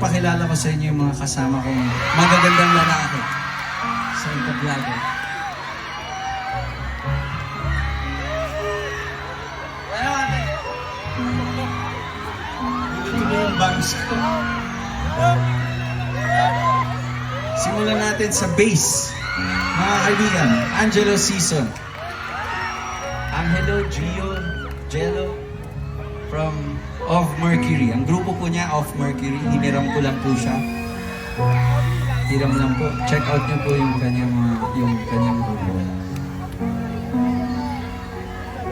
ipapakilala ko sa inyo yung mga kasama kong magagandang lalaki sa Intervlago. Yung bangs ko. Simulan natin sa bass. Mga kaibigan, Angelo Season. Angelo, Gio, Jello from Of Mercury. Ang grupo po niya, Of Mercury. Hiniram ko lang po siya. Hiram lang po. Check out niyo po yung kanyang grupo.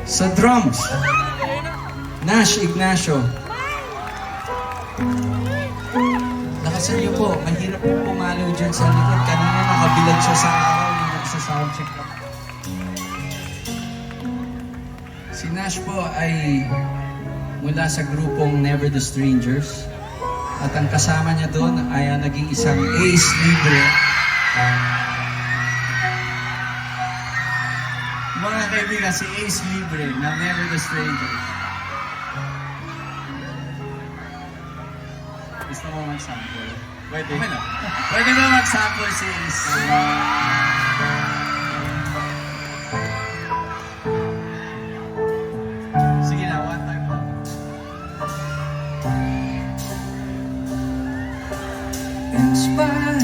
Sa drums, Nash Ignacio. Lakasan niyo po. Mahirap po pumalo dyan sa likod. Kanina nakabilad siya sa araw nung nagsa-soundcheck lang. Si Nash po ay mula sa grupong Never the Strangers. At ang kasama niya doon ay naging isang Ace Libre. Mga kaibigan, si Ace Libre na Never the Strangers. Gusto mo mag-sample? Pwede. Pwede ba mag-sample si Ace? Sige na, one time po. Inspired,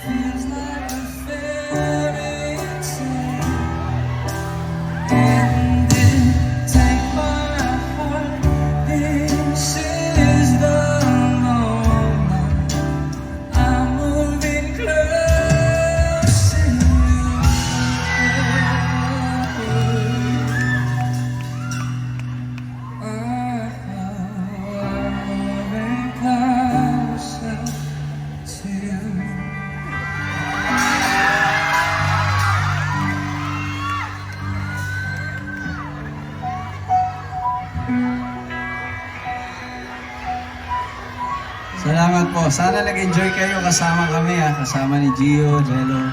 feels like a fairy tale. And take my heart, this is the moment. I'm moving close to you. I'm moving closer to you. Salamat po. Sana nag-enjoy kayo kasama kami kasama ni Gio, Jello.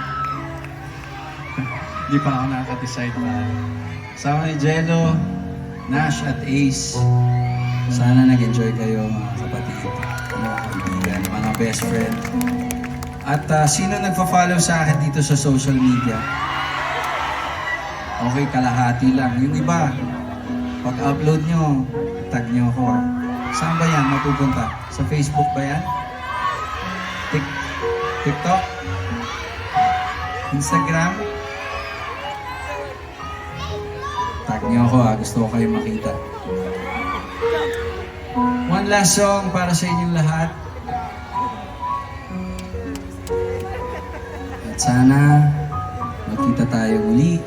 Hindi pa ako nakaka-decide pa. Kasama ni Jello, Nash at Ace. Sana nag-enjoy kayo mga kapatid, mga kaibigan, mga best friend. At sino nagpa-follow sa akin dito sa social media? Okay, kalahati lang. Yung iba, pag-upload nyo, tag nyo ako. Saan ba yan mapupunta? Sa Facebook ba yan? TikTok? Instagram? Tag niyo ako gusto ko kayo makita. One last song para sa inyong lahat. At sana magkita tayo muli